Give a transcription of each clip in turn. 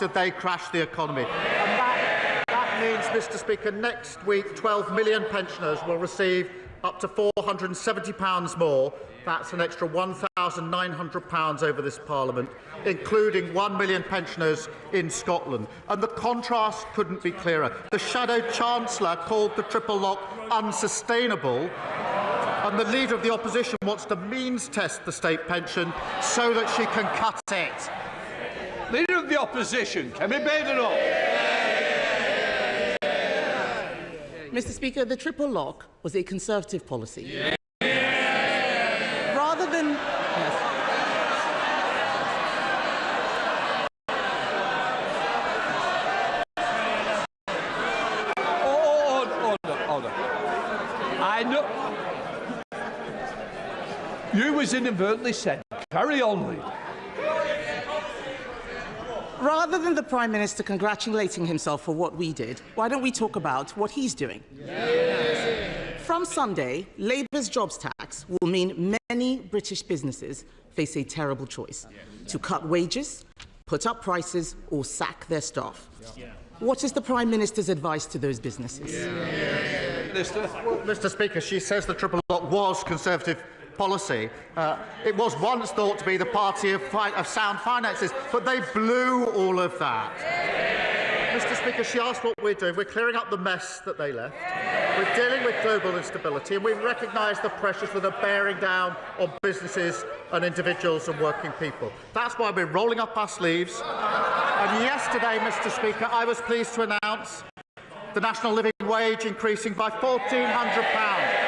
after they crashed the economy. And that means, Mr Speaker, next week 12 million pensioners will receive up to £470 more. That's an extra £1,900 over this Parliament, including 1 million pensioners in Scotland. And the contrast couldn't be clearer. The Shadow Chancellor called the triple lock unsustainable, and the Leader of the Opposition wants to means test the state pension so that she can cut it. Leader of the Opposition, can we bait it up? Mr Speaker, the triple lock was a Conservative policy. Rather than... Order. I know... You was inadvertently said. Carry on, Leader. Rather than the Prime Minister congratulating himself for what we did, why don't we talk about what he's doing? Yes. From Sunday, Labour's jobs tax will mean many British businesses face a terrible choice: to cut wages, put up prices or sack their staff. What is the Prime Minister's advice to those businesses? Well, Mr Speaker, she says the triple lock was Conservative policy. It was once thought to be the party of sound finances, but they blew all of that. Mr Speaker, she asked what we're doing. We're clearing up the mess that they left. We're dealing with global instability, and we recognise the pressures that are bearing down on businesses and individuals and working people. That's why we're rolling up our sleeves. And yesterday, Mr Speaker, I was pleased to announce the national living wage increasing by £1,400.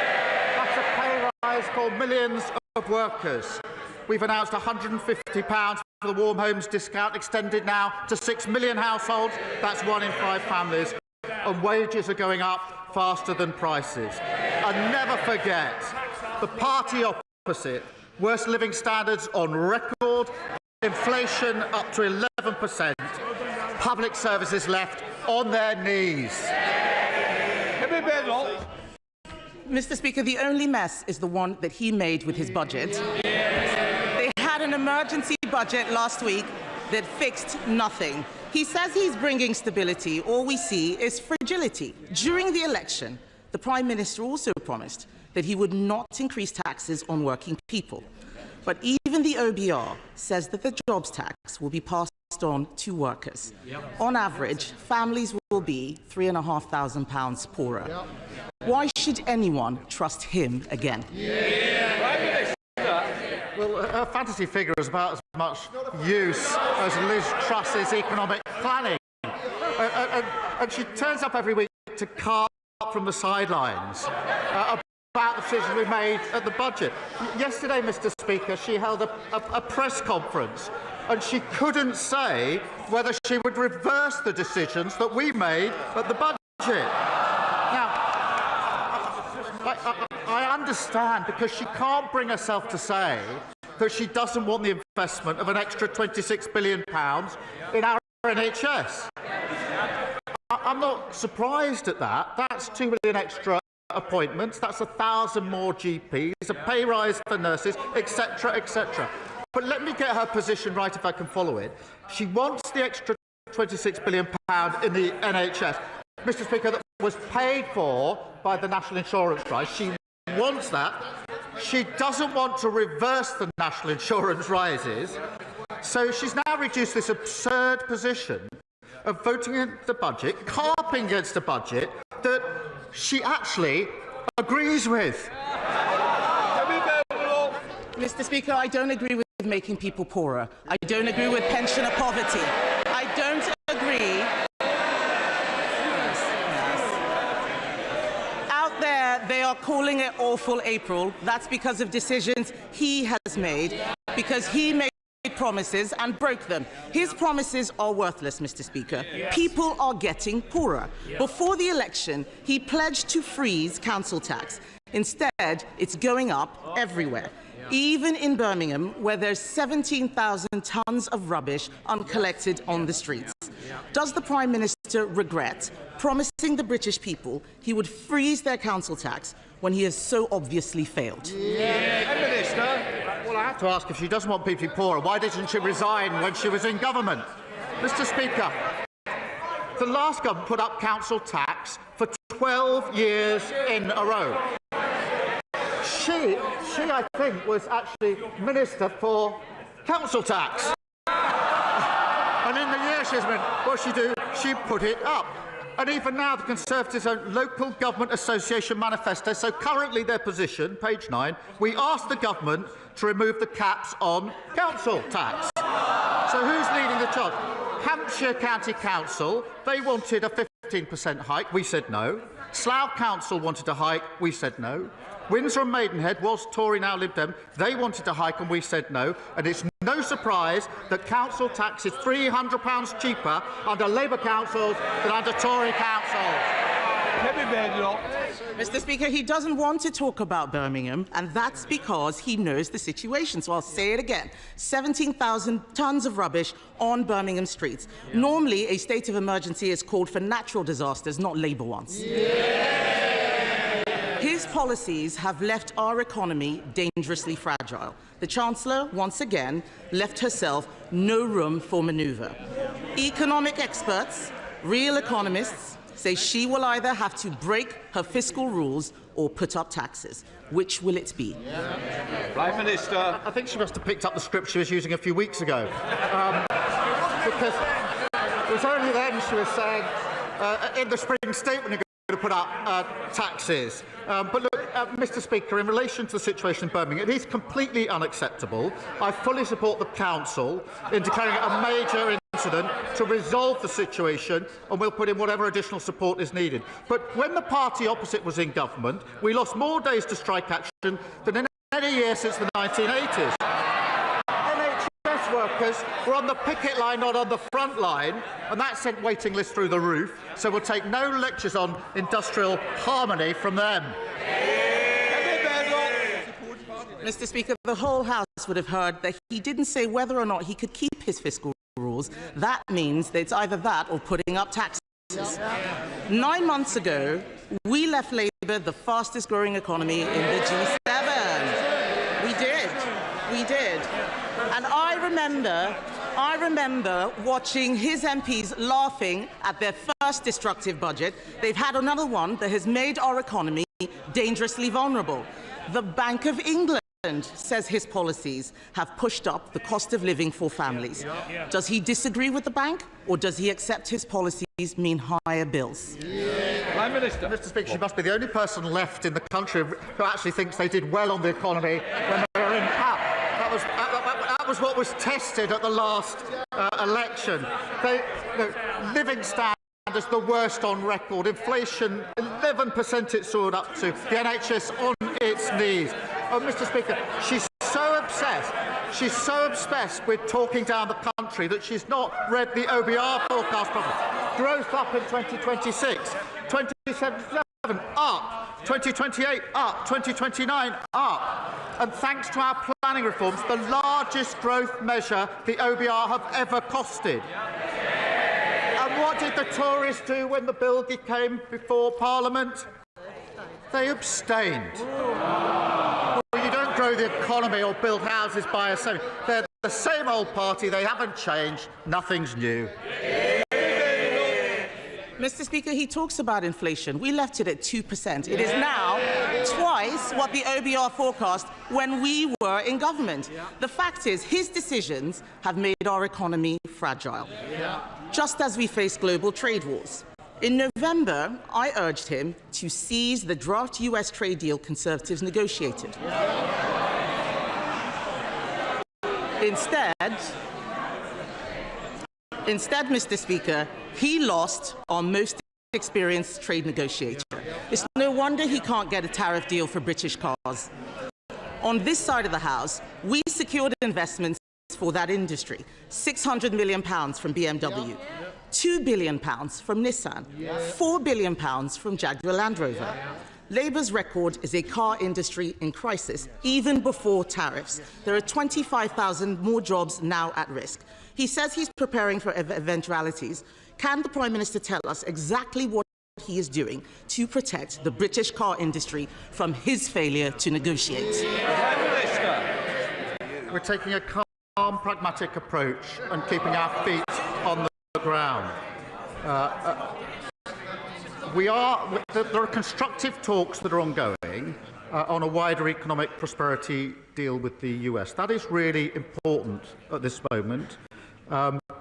For millions of workers. We've announced £150 for the Warm Homes discount, extended now to 6 million households. That's 1 in 5 families. And wages are going up faster than prices. And never forget, the party opposite, worst living standards on record, inflation up to 11%, public services left on their knees. Mr Speaker, the only mess is the one that he made with his budget. They had an emergency budget last week that fixed nothing. He says he's bringing stability. All we see is fragility. During the election, the Prime Minister also promised that he would not increase taxes on working people. But even the OBR says that the jobs tax will be passed on to workers. On average, families will be £3,500 poorer. Why should anyone trust him again? Well, her fantasy figure is about as much use as Liz Truss's economic planning. And she turns up every week to carp from the sidelines about the decisions we made at the budget. Yesterday, Mr Speaker, she held a press conference and she couldn't say whether she would reverse the decisions that we made at the budget. Now, I understand, because she can't bring herself to say that she doesn't want the investment of an extra £26 billion in our NHS. I'm not surprised at that. That's 2 million extra appointments, that's 1,000 more GPs, a pay rise for nurses, etc., etc. But let me get her position right if I can follow it. She wants the extra £26 billion in the NHS, Mr Speaker, that was paid for by the national insurance rise. She wants that. She doesn't want to reverse the national insurance rises. So she's now reduced this absurd position of voting against the budget, carping against a budget that she actually agrees with. Mr Speaker, I don't agree with making people poorer. I don't agree with pensioner poverty. I don't agree. Out there, they are calling it awful April. That's because of decisions he has made, because he made promises and broke them. His promises are worthless, Mr Speaker. Yes. People are getting poorer. Yes. Before the election, he pledged to freeze council tax. Instead, it's going up everywhere. Even in Birmingham, where there's 17,000 tonnes of rubbish uncollected on the streets. Does the Prime Minister regret promising the British people he would freeze their council tax when he has so obviously failed? Prime Minister. Well, I have to ask, if she doesn't want people to be poorer, why didn't she resign when she was in government? Mr. Speaker, the last government put up council tax for 12 years in a row. She, I think, was actually Minister for Council Tax. And in the year she's been, what she do? She put it up. And even now, the Conservatives' own Local Government Association manifesto, so currently their position, page 9, we asked the government to remove the caps on council tax. So who's leading the charge? Hampshire County Council, they wanted a 15% hike, we said no. Slough Council wanted a hike, we said no. Windsor and Maidenhead was Tory, now Lib Dem, they wanted a hike and we said no. And it's no surprise that council tax is £300 cheaper under Labour councils than under Tory councils. Mr. Speaker, he doesn't want to talk about Birmingham, and that's because he knows the situation. So I'll say it again. 17,000 tonnes of rubbish on Birmingham streets. Normally, a state of emergency is called for natural disasters, not Labour ones. His policies have left our economy dangerously fragile. The Chancellor, once again, left herself no room for manoeuvre. Economic experts, real economists, say she will either have to break her fiscal rules or put up taxes. Which will it be? Prime Minister. I think she must have picked up the script she was using a few weeks ago. Because it was only then she was saying, in the spring statement, to put up taxes. But look, Mr. Speaker, in relation to the situation in Birmingham, it is completely unacceptable. I fully support the Council in declaring a major incident to resolve the situation, and we'll put in whatever additional support is needed. But when the party opposite was in government, we lost more days to strike action than in any year since the 1980s. Workers were on the picket line, not on the front line, and that sent waiting lists through the roof, so we'll take no lectures on industrial harmony from them. Mr. Speaker, the whole House would have heard that he didn't say whether or not he could keep his fiscal rules. That means that it's either that or putting up taxes. 9 months ago, we left Labour the fastest growing economy in the G7. We did. And I remember watching his MPs laughing at their first destructive budget. They've had another one that has made our economy dangerously vulnerable. The Bank of England says his policies have pushed up the cost of living for families. Does he disagree with the bank, or does he accept his policies mean higher bills? Prime Minister. Mr. Speaker, she must be the only person left in the country who actually thinks they did well on the economy when they were in power. That was what was tested at the last election. Living standards the worst on record. Inflation, 11% it soared up to. The NHS on its knees. Oh, Mr. Speaker, she's so obsessed with talking down the country that she's not read the OBR forecast properly. Growth up in 2026, 2027 up, 2028 up, 2029 up. And thanks to our planning reforms, the largest growth measure the OBR have ever costed. And what did the Tories do when the bill came before Parliament? They abstained. Well, you don't grow the economy or build houses by yourself. They're the same old party. They haven't changed. Nothing's new. Mr. Speaker, he talks about inflation. We left it at 2%. It is now twice what the OBR forecast when we were in government. The fact is, his decisions have made our economy fragile, just as we face global trade wars. In November, I urged him to seize the draft US trade deal Conservatives negotiated. Instead, Mr. Speaker, he lost our most experienced trade negotiator. It's no wonder he can't get a tariff deal for British cars. On this side of the House, we secured investments for that industry. £600 million from BMW, £2 billion from Nissan, £4 billion from Jaguar Land Rover. Labour's record is a car industry in crisis, even before tariffs. There are 25,000 more jobs now at risk. He says he's preparing for eventualities. Can the Prime Minister tell us exactly what he is doing to protect the British car industry from his failure to negotiate? We're taking a calm, pragmatic approach and keeping our feet on the ground. There are constructive talks that are ongoing on a wider economic prosperity deal with the US. That is really important at this moment.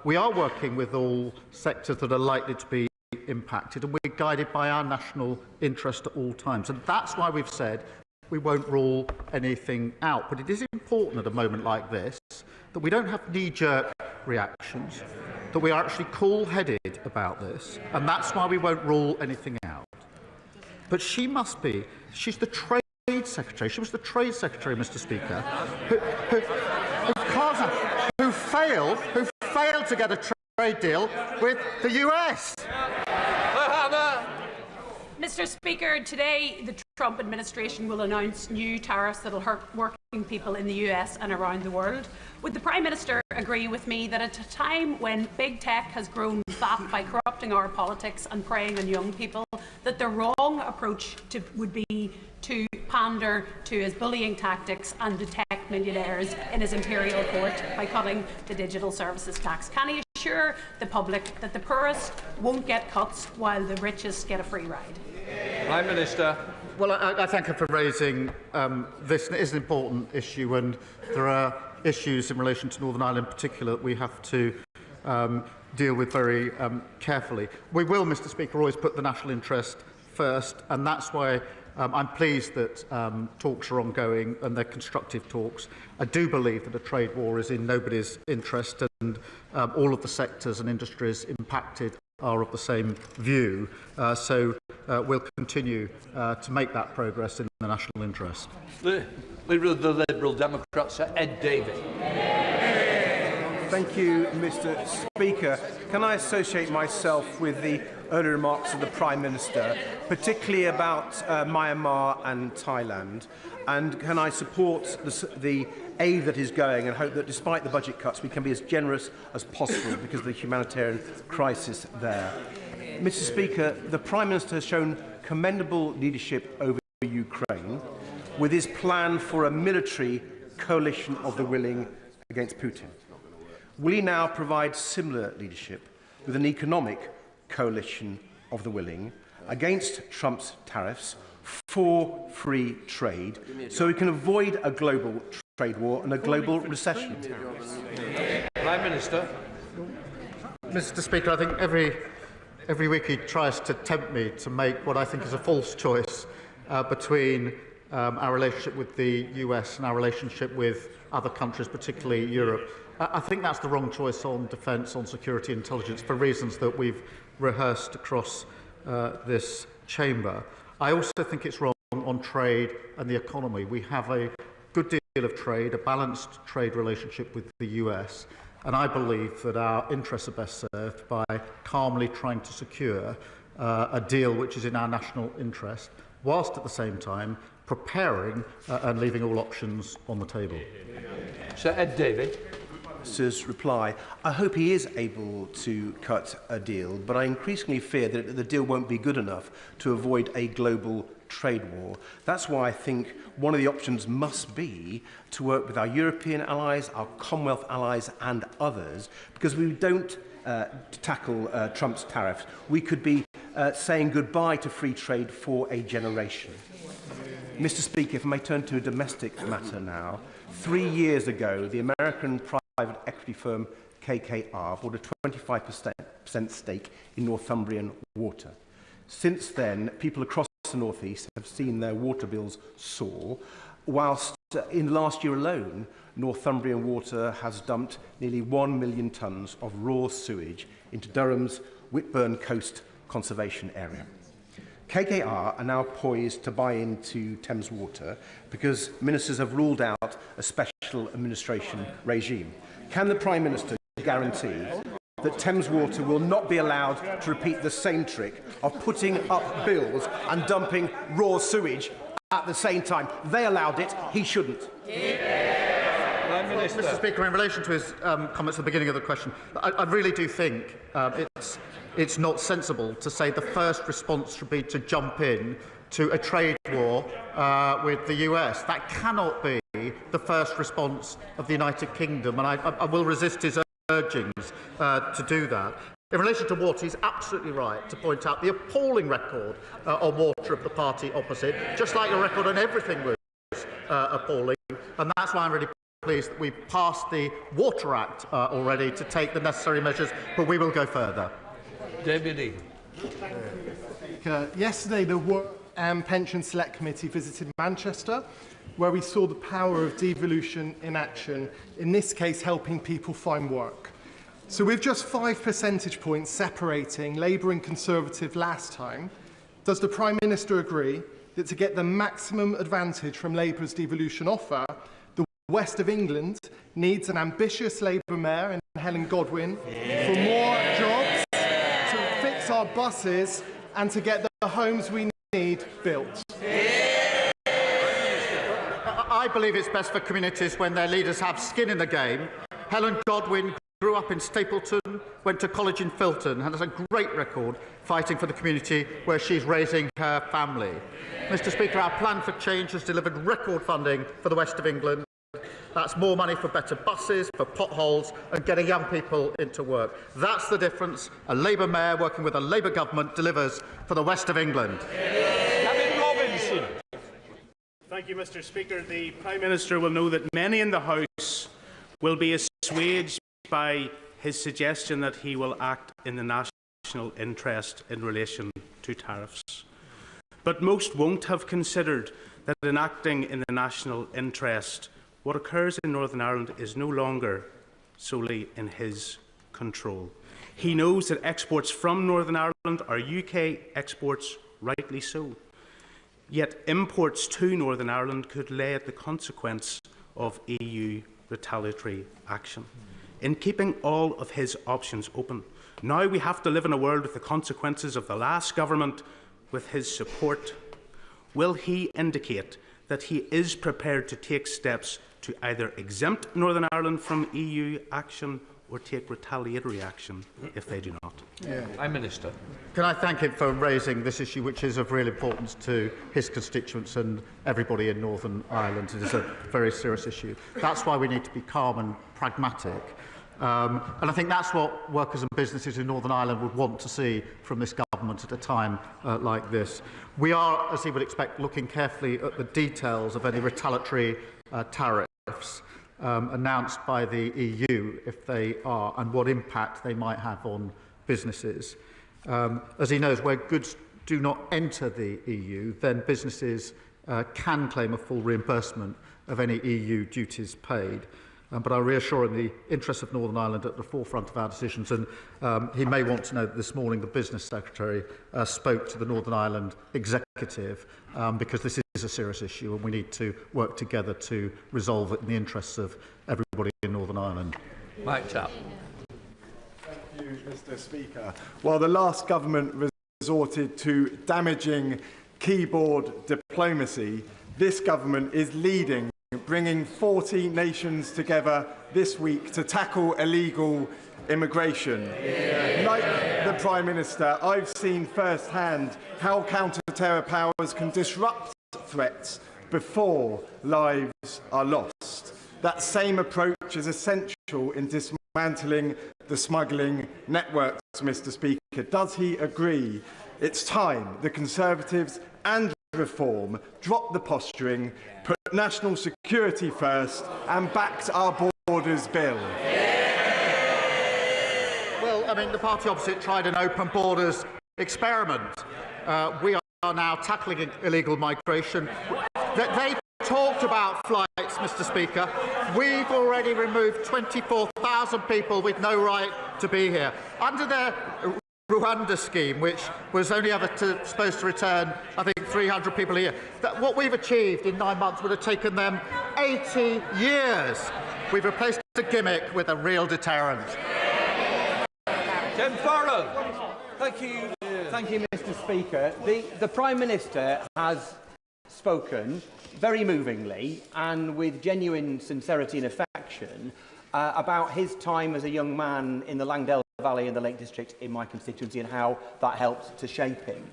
We are working with all sectors that are likely to be impacted, and we're guided by our national interest at all times. And that's why we've said we won't rule anything out. But it is important at a moment like this that we don't have knee-jerk reactions, that we are actually cool-headed about this, and that's why we won't rule anything out. But she must be. She's the Trade Secretary. She was the Trade Secretary, Mr. Speaker, who failed to get a trade deal with the US. Mr. Speaker, today the Trump administration will announce new tariffs that will hurt working people in the US and around the world. Would the Prime Minister agree with me that at a time when big tech has grown fat by corrupting our politics and preying on young people, that the wrong approach would be to pander to his bullying tactics and to tech millionaires in his imperial court by cutting the digital services tax? Can he assure the public that the poorest won't get cuts while the richest get a free ride? Prime Minister. Well, I thank her for raising this. It is an important issue, and there are issues in relation to Northern Ireland in particular that we have to deal with very carefully. We will, Mr. Speaker, always put the national interest first, and that's why I'm pleased that talks are ongoing and they're constructive talks. I do believe that a trade war is in nobody's interest, and all of the sectors and industries impacted are of the same view. So we'll continue to make that progress in the national interest. The Leader of the Liberal Democrats, Sir Ed Davey. Thank you, Mr. Speaker. Can I associate myself with the earlier remarks of the Prime Minister, particularly about Myanmar and Thailand? And can I support the aid that is going and hope that despite the budget cuts we can be as generous as possible because of the humanitarian crisis there? Mr. Speaker, the Prime Minister has shown commendable leadership over Ukraine with his plan for a military coalition of the willing against Putin. Will he now provide similar leadership with an economic coalition of the willing against Trump's tariffs for free trade so we can avoid a global trade war and a global recession? Prime Minister. Mr. Speaker, I think every week he tries to tempt me to make what I think is a false choice between our relationship with the US and our relationship with other countries, particularly Europe. I think that's the wrong choice on defence, on security intelligence, for reasons that we've rehearsed across this chamber. I also think it's wrong on trade and the economy. We have a good deal of trade, a balanced trade relationship with the US, and I believe that our interests are best served by calmly trying to secure a deal which is in our national interest, whilst at the same time preparing and leaving all options on the table. Sir Ed Davey. Minister's reply. I hope he is able to cut a deal, but I increasingly fear that the deal won't be good enough to avoid a global trade war. That's why I think one of the options must be to work with our European allies, our Commonwealth allies and others, because we don't tackle Trump's tariffs. We could be saying goodbye to free trade for a generation. Mr. Speaker, if I may turn to a domestic matter now. 3 years ago, the American private equity firm KKR bought a 25% stake in Northumbrian Water. Since then, people across the North East have seen their water bills soar, whilst in last year alone, Northumbrian Water has dumped nearly 1 million tonnes of raw sewage into Durham's Whitburn Coast Conservation Area. KKR are now poised to buy into Thames Water because ministers have ruled out a special administration regime. Can the Prime Minister guarantee that Thames Water will not be allowed to repeat the same trick of putting up bills and dumping raw sewage at the same time? They allowed it, he shouldn't. Mr. Speaker, in relation to his comments at the beginning of the question, I really do think it's not sensible to say the first response should be to jump in to a trade war with the US. That cannot be the first response of the United Kingdom, and I will resist his urgings to do that. In relation to water, he's absolutely right to point out the appalling record on water of the party opposite, just like your record on everything was appalling. And that's why I'm really pleased that we've passed the Water Act already to take the necessary measures, but we will go further. Deputy. Yesterday, the Work and Pension Select Committee visited Manchester, where we saw the power of devolution in action, in this case helping people find work. So with just 5 percentage points separating Labour and Conservative last time, does the Prime Minister agree that to get the maximum advantage from Labour's devolution offer, the West of England needs an ambitious Labour Mayor in Helen Godwin for more jobs, to fix our buses and to get the homes we need built? I believe it's best for communities when their leaders have skin in the game. Helen Godwin grew up in Stapleton, went to college in Filton, and has a great record fighting for the community where she's raising her family. Mr. Speaker, our plan for change has delivered record funding for the West of England. That's more money for better buses, for potholes, and getting young people into work. That's the difference a Labour Mayor working with a Labour government delivers for the West of England. Thank you, Mr. Speaker. The Prime Minister will know that many in the House will be assuaged by his suggestion that he will act in the national interest in relation to tariffs. But most won't have considered that in acting in the national interest, what occurs in Northern Ireland is no longer solely in his control. He knows that exports from Northern Ireland are UK exports, rightly so. Yet imports to Northern Ireland could lay at the consequence of EU retaliatory action. In keeping all of his options open, now we have to live in a world with the consequences of the last government with his support. Will he indicate that he is prepared to take steps to either exempt Northern Ireland from EU action or take retaliatory action if they do not? Prime Minister. Can I thank him for raising this issue, which is of real importance to his constituents and everybody in Northern Ireland. It is a very serious issue. That's why we need to be calm and pragmatic. And I think that's what workers and businesses in Northern Ireland would want to see from this government at a time like this. We are, as he would expect, looking carefully at the details of any retaliatory tariffs announced by the EU, if they are, and what impact they might have on businesses. As he knows, where goods do not enter the EU, then businesses can claim a full reimbursement of any EU duties paid. But I reassure him the interests of Northern Ireland at the forefront of our decisions, and he may want to know that this morning the Business Secretary spoke to the Northern Ireland Executive because this is a serious issue and we need to work together to resolve it in the interests of everybody in Northern Ireland. Mike Tapp. Thank you, Mr. Speaker. While the last government resorted to damaging keyboard diplomacy, this government is leading, bringing 40 nations together this week to tackle illegal immigration. Like the Prime Minister, I've seen firsthand how counter-terror powers can disrupt threats before lives are lost. That same approach is essential in dismantling the smuggling networks, Mr. Speaker. Does he agree it's time the Conservatives and Reform dropped the posturing, put national security first and backed our borders bill? Well, I mean, the party opposite tried an open borders experiment. We are now tackling illegal migration. They talked about flights, Mr. Speaker. We've already removed 24,000 people with no right to be here. Under their Rwanda scheme, which was only ever supposed to return, I think, 300 people a year. What we've achieved in 9 months would have taken them 80 years. We've replaced a gimmick with a real deterrent. Tim Farrell. Thank you, Mr. Speaker. The Prime Minister has spoken very movingly and with genuine sincerity and affection about his time as a young man in the Langdale Valley in the Lake District in my constituency and how that helped to shape him.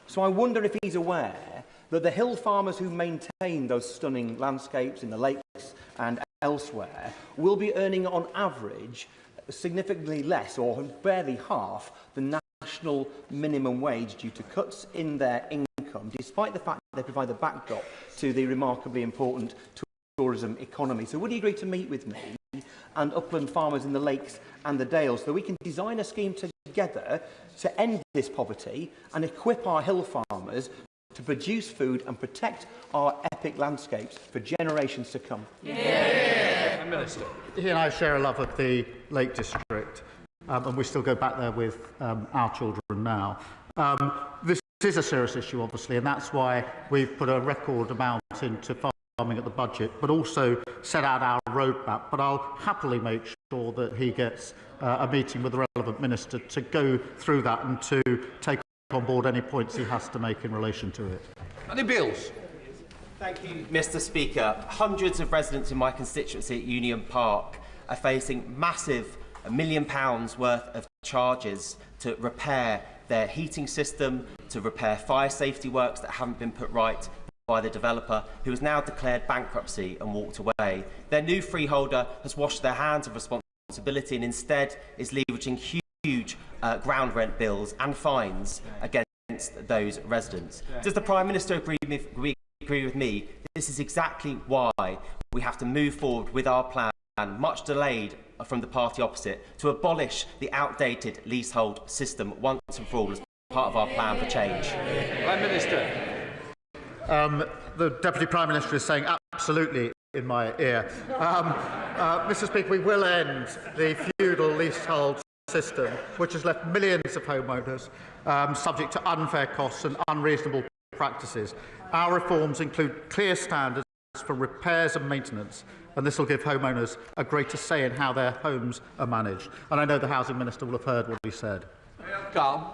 So I wonder if he's aware that the hill farmers who maintain those stunning landscapes in the lakes and elsewhere will be earning on average significantly less or barely half the national minimum wage due to cuts in their income, despite the fact that they provide the backdrop to the remarkably important tourism economy. So would you agree to meet with me and upland farmers in the lakes and the dales so that we can design a scheme together to end this poverty and equip our hill farmers to produce food and protect our epic landscapes for generations to come? Prime Minister. He and I share a love of the Lake District, and we still go back there with our children now. This is a serious issue, obviously, and that's why we've put a record amount into farming at the budget, but also set out our roadmap. But I'll happily make sure that he gets a meeting with the relevant minister to go through that and to take on board any points he has to make in relation to it. Any bills? Thank you, Mr. Speaker. Hundreds of residents in my constituency at Union Park are facing massive £1 million worth of charges to repair their heating system, to repair fire safety works that haven't been put right by the developer, who has now declared bankruptcy and walked away. Their new freeholder has washed their hands of responsibility and instead is leveraging huge ground rent bills and fines against those residents. Does the Prime Minister agree with me? This is exactly why we have to move forward with our plan, much delayed from the party opposite, to abolish the outdated leasehold system once and for all as part of our plan for change. Prime Minister. The Deputy Prime Minister is saying absolutely in my ear. Mr. Speaker, we will end the feudal leasehold system, which has left millions of homeowners subject to unfair costs and unreasonable practices. Our reforms include clear standards for repairs and maintenance, and this will give homeowners a greater say in how their homes are managed. And I know the Housing Minister will have heard what he said. Calm.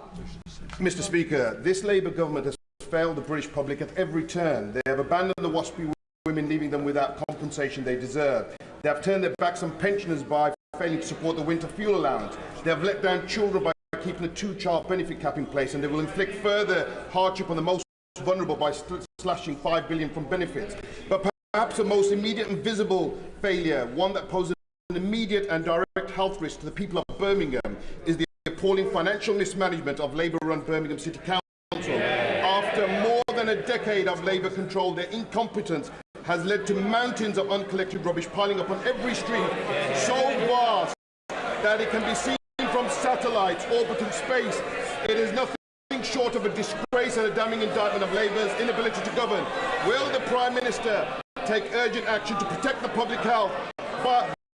Mr. Speaker, this Labour government has failed the British public at every turn. They have abandoned the WASPy women, leaving them without compensation they deserve. They have turned their backs on pensioners by failing to support the winter fuel allowance. They have let down children by keeping a two-child benefit cap in place, and they will inflict further hardship on the most vulnerable by slashing £5 billion from benefits. But perhaps the most immediate and visible failure, one that poses an immediate and direct health risk to the people of Birmingham, is the appalling financial mismanagement of Labour-run Birmingham City Council. After more than a decade of Labour control, their incompetence has led to mountains of uncollected rubbish piling up on every street, so vast that it can be seen from satellites orbiting space. It is nothing short of a disgrace and a damning indictment of Labour's inability to govern. Will the Prime Minister take urgent action to protect the public health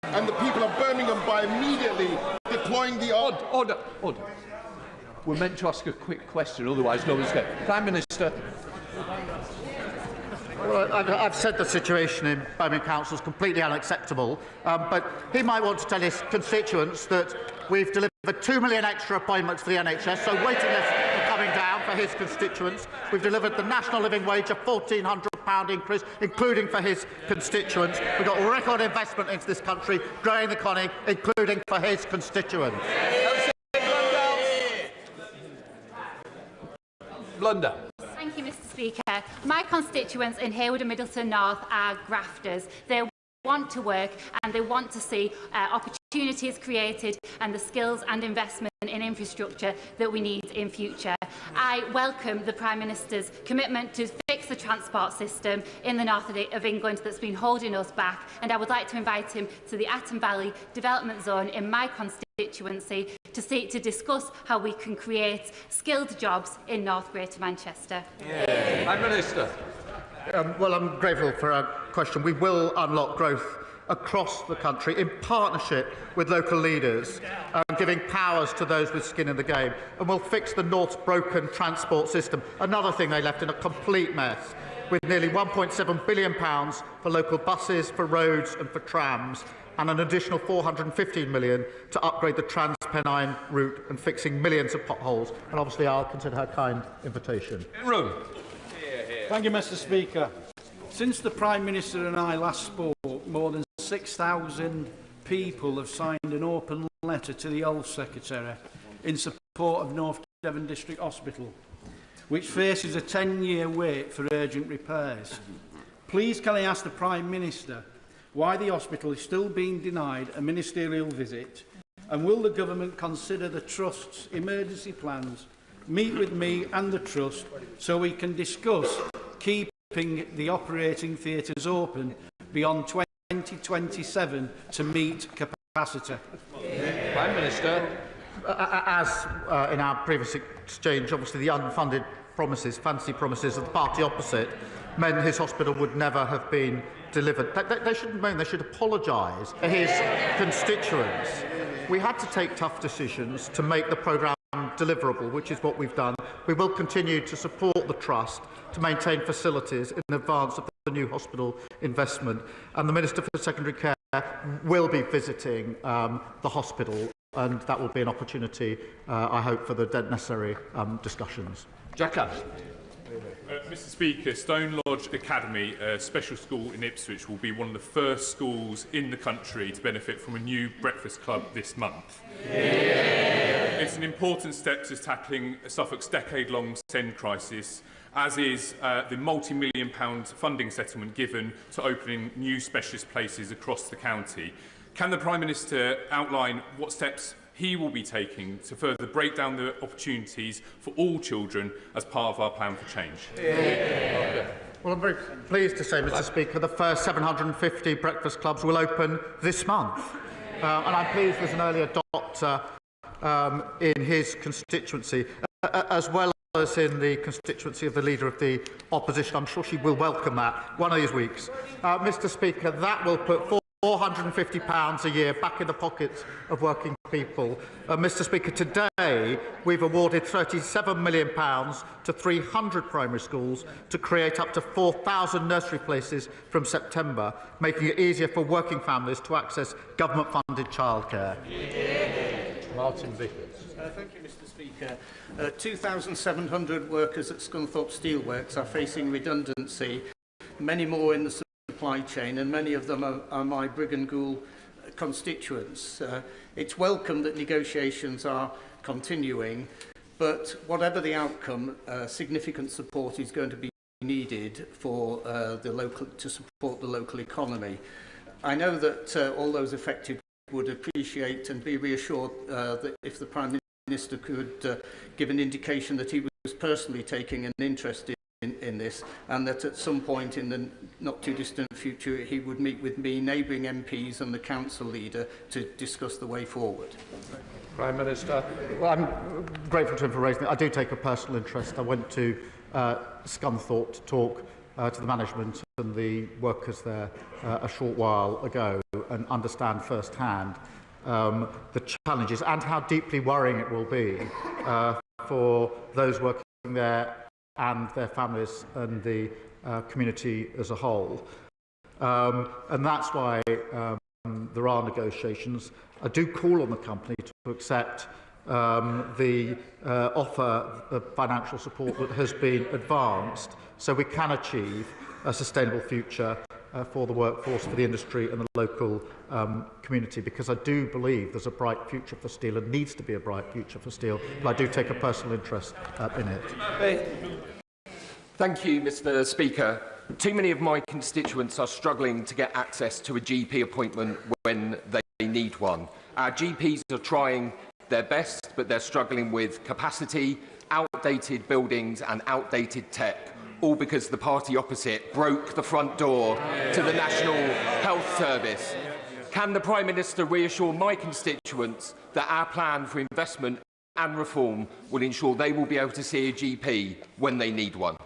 and the people of Birmingham by immediately deploying the... Order. We're meant to ask a quick question, otherwise no one's going. Prime Minister. Well, I've said the situation in Birmingham Council is completely unacceptable, but he might want to tell his constituents that we've delivered 2 million extra appointments for the NHS, so waiting lists are coming down for his constituents. We've delivered the national living wage, a £1,400 increase, including for his constituents. We've got record investment into this country, growing the economy, including for his constituents. Blunder. Thank you, Mr. Speaker. My constituents in Harewood and Middleton North are grafters. They want to work and they want to see opportunities created and the skills and investment in infrastructure that we need in future. I welcome the Prime Minister's commitment to fix the transport system in the north of England that's been holding us back, and I would like to invite him to the Atom Valley Development Zone in my constituency to discuss how we can create skilled jobs in North Greater Manchester. Prime Minister. Well, I'm grateful for our question. We will unlock growth across the country in partnership with local leaders, giving powers to those with skin in the game. And we'll fix the North's broken transport system, another thing they left in a complete mess, with nearly £1.7 billion for local buses, for roads and for trams, and an additional £415 million to upgrade the Trans-Pennine route and fixing millions of potholes. And obviously I'll consider her kind invitation. Room. Thank you, Mr. Speaker. Since the Prime Minister and I last spoke, more than 6,000 people have signed an open letter to the Health Secretary in support of North Devon District Hospital, which faces a 10-year wait for urgent repairs. Please can I ask the Prime Minister why the hospital is still being denied a ministerial visit And will the government consider the Trust's emergency plans, meet with me and the Trust so we can discuss keeping the operating theatres open beyond 2027 to meet capacity? Prime Minister. As in our previous exchange, obviously the unfunded promises, fancy promises of the party opposite, meant his hospital would never have been delivered. They shouldn't moan, they should apologise to his constituents. We had to take tough decisions to make the programme deliverable, which is what we've done. We will continue to support the Trust to maintain facilities in advance of the new hospital investment, and the Minister for Secondary Care will be visiting the hospital, and that will be an opportunity, I hope, for the necessary discussions. Jack Mr Speaker, Stone Lodge Academy, a special school in Ipswich, will be one of the first schools in the country to benefit from a new breakfast club this month. Yeah. It's an important step to tackling Suffolk's decade-long SEND crisis, as is the multi-million-pound funding settlement given to opening new specialist places across the county. Can the Prime Minister outline what steps he will be taking to further break down the opportunities for all children as part of our plan for change? Yeah. Well, I'm very pleased to say, Mr Speaker, the first 750 breakfast clubs will open this month. And I'm pleased there's an early adopter in his constituency, as well as in the constituency of the Leader of the Opposition. I'm sure she will welcome that one of these weeks. Mr Speaker, that will put £450 a year back in the pockets of working people. Mr Speaker, today we've awarded £37 million to 300 primary schools to create up to 4,000 nursery places from September, making it easier for working families to access government-funded childcare. Martin Vickers. Thank you, Mr Speaker. 2,700 workers at Scunthorpe Steelworks are facing redundancy, many more in the supply chain, and many of them are my Brigg & Gould constituents. It's welcome that negotiations are continuing, but whatever the outcome, significant support is going to be needed for to support the local economy. I know that all those affected would appreciate and be reassured that if the Prime Minister could give an indication that he was personally taking an interest in this, and that at some point in the not too distant future he would meet with me, neighbouring MPs and the council leader to discuss the way forward. Prime Minister. Well, I'm grateful to him for raising it. I do take a personal interest. I went to Scunthorpe to talk to the management and the workers there a short while ago and understand firsthand the challenges and how deeply worrying it will be for those working there and their families and the community as a whole. And that's why there are negotiations. I do call on the company to accept the offer of financial support that has been advanced so we can achieve a sustainable future for the workforce, for the industry and the local community, because I do believe there's a bright future for steel and needs to be a bright future for steel, but I do take a personal interest in it. Thank you, Mr Speaker. Too many of my constituents are struggling to get access to a GP appointment when they need one. Our GPs are trying their best, but they're struggling with capacity, outdated buildings and outdated tech, all because the party opposite broke the front door to the National Health Service. Can the Prime Minister reassure my constituents that our plan for investment and reform will ensure they will be able to see a GP when they need one?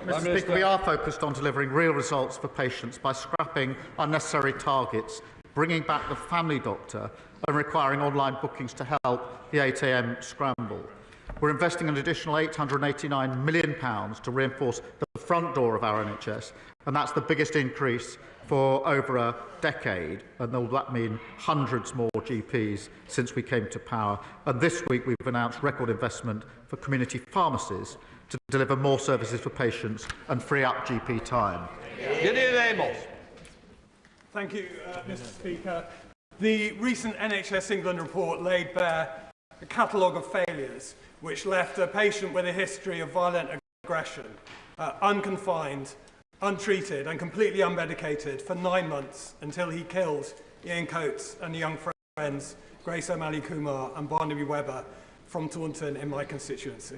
Mr Speaker, we are focused on delivering real results for patients by scrapping unnecessary targets, bringing back the family doctor and requiring online bookings to help the 8 AM scramble. We're investing an additional £889 million to reinforce the front door of our NHS, and that's the biggest increase for over a decade, and that mean hundreds more GPs since we came to power. And this week we've announced record investment for community pharmacies to deliver more services for patients and free up GP time. Thank you, Mr Speaker. The recent NHS England report laid bare a catalogue of failures which left a patient with a history of violent aggression, unconfined, untreated and completely unmedicated for 9 months until he killed Ian Coates and a young friend. friends Grace O'Malley Kumar and Barnaby Webber from Taunton in my constituency.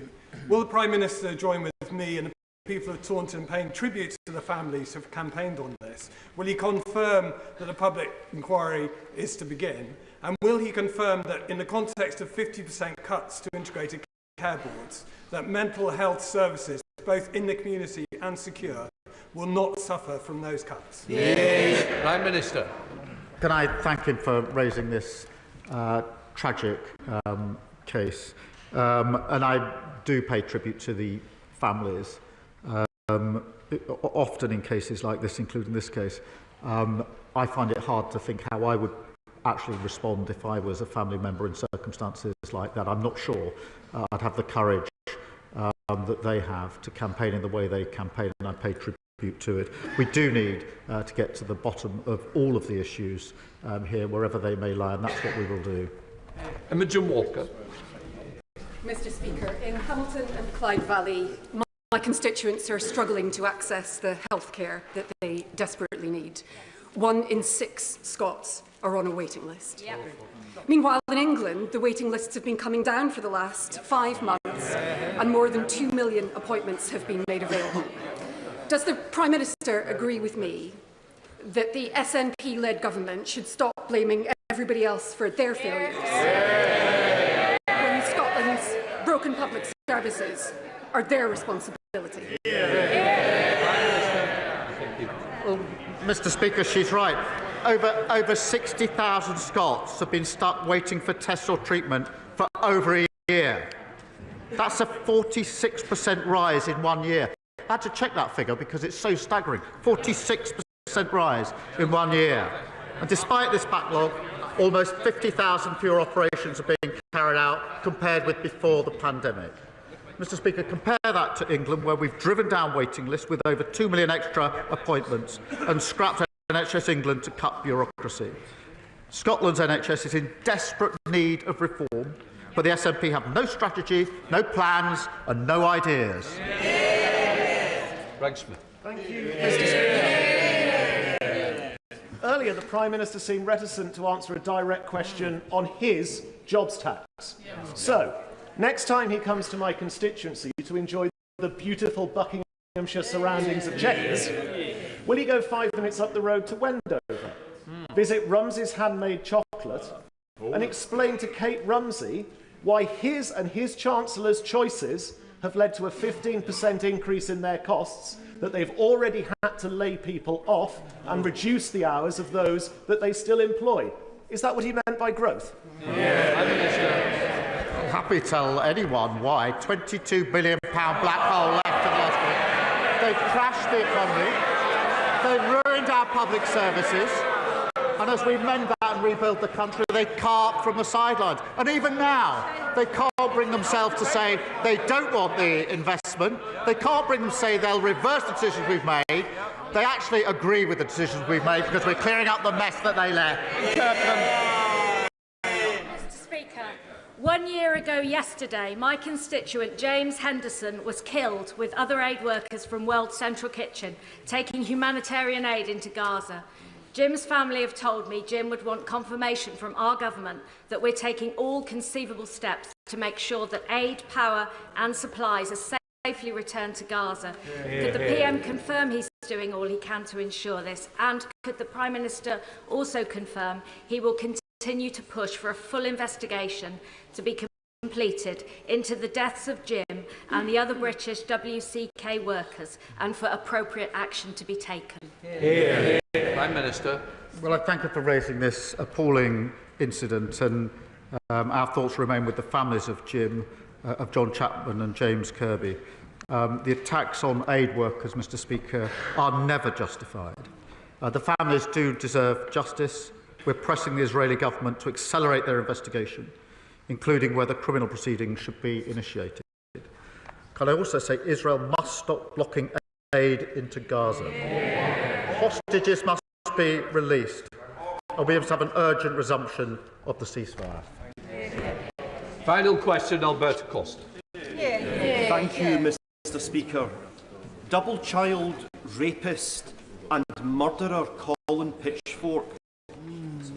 Will the Prime Minister join with me and the people of Taunton paying tribute to the families who have campaigned on this? Will he confirm that a public inquiry is to begin? And will he confirm that in the context of 50% cuts to integrated care boards, that mental health services, both in the community and secure, will not suffer from those cuts? Prime Minister. Can I thank him for raising this tragic case? And I do pay tribute to the families. Often in cases like this, including this case, I find it hard to think how I would actually respond if I was a family member in circumstances like that. I'm not sure I'd have the courage that they have to campaign in the way they campaign, and I pay tribute to it. We do need to get to the bottom of all of the issues here, wherever they may lie, and that's what we will do. Imogen Walker. Mr. Speaker, in Hamilton and Clyde Valley, my constituents are struggling to access the healthcare that they desperately need. 1 in 6 Scots are on a waiting list. Yep. Meanwhile, in England, the waiting lists have been coming down for the last 5 months, and more than 2 million appointments have been made available. Does the Prime Minister agree with me that the SNP-led government should stop blaming everybody else for their failures, when Scotland's broken public services are their responsibility? Well, Mr. Speaker, she's right. Over 60,000 Scots have been stuck waiting for tests or treatment for over a year. That's a 46% rise in 1 year. I had to check that figure because it's so staggering. 46% rise in 1 year. And despite this backlog, almost 50,000 fewer operations are being carried out compared with before the pandemic. Mr. Speaker, compare that to England, where we've driven down waiting lists with over 2 million extra appointments and scrapped NHS England to cut bureaucracy. Scotland's NHS is in desperate need of reform, but the SNP have no strategy, no plans and no ideas. Thank you, Mr. Speaker. Earlier, the Prime Minister seemed reticent to answer a direct question on his jobs tax. So, next time he comes to my constituency to enjoy the beautiful Buckinghamshire surroundings of Chequers, will he go 5 minutes up the road to Wendover, visit Rumsey's handmade chocolate, and explain to Kate Rumsey why his and his Chancellor's choices have led to a 15% increase in their costs, that they've already had to lay people off and reduce the hours of those that they still employ? Is that what he meant by growth? I'm happy to tell anyone why. £22 billion black hole left in the last week. They've crashed the economy. They've ruined our public services. And as we mend that and rebuild the country, they carp from the sidelines. And even now, they can't bring themselves to say they don't want the investment. They can't bring them to say they'll reverse the decisions we've made. They actually agree with the decisions we've made because we're clearing up the mess that they left. Mr. Speaker, 1 year ago yesterday, my constituent James Henderson was killed with other aid workers from World Central Kitchen, taking humanitarian aid into Gaza. Jim's family have told me Jim would want confirmation from our government that we're taking all conceivable steps to make sure that aid, power and supplies are safely returned to Gaza. Could the PM confirm he's doing all he can to ensure this? And could the Prime Minister also confirm he will continue to push for a full investigation to be completed into the deaths of Jim and the other British WCK workers, and for appropriate action to be taken? Prime Minister. Well, I thank you for raising this appalling incident, and our thoughts remain with the families of Jim, of John Chapman and James Kirby. The attacks on aid workers, Mr. Speaker, are never justified. The families do deserve justice. We're pressing the Israeli government to accelerate their investigation, including whether criminal proceedings should be initiated. Can I also say Israel must stop blocking aid into Gaza. Hostages must be released, and we must have an urgent resumption of the ceasefire. Final question, Alberta Costa. Thank you, Mr. Speaker. Double child rapist and murderer Colin Pitchfork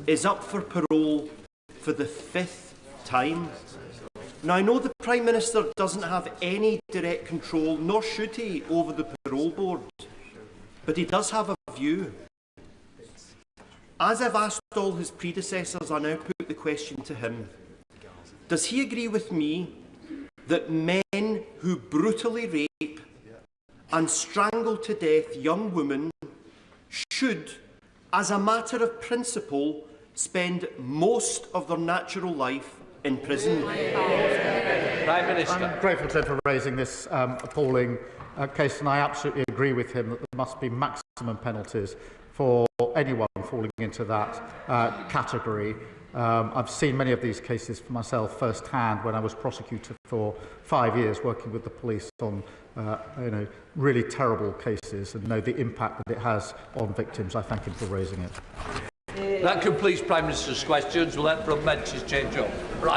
is up for parole for the 5th time. Now, I know the Prime Minister doesn't have any direct control, nor should he, over the parole board, but he does have a view. As I've asked all his predecessors, I now put the question to him. Does he agree with me that men who brutally rape and strangle to death young women should, as a matter of principle, spend most of their natural life in prison? Prime Minister. I'm grateful to him for raising this appalling case, and I absolutely agree with him that there must be maximum penalties for anyone falling into that category. I've seen many of these cases for myself firsthand when I was prosecutor for 5 years working with the police on really terrible cases, and know the impact that it has on victims. I thank him for raising it. That completes Prime Minister's questions. We'll let front benches change up. Right.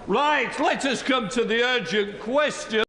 Right, let us come to the urgent question.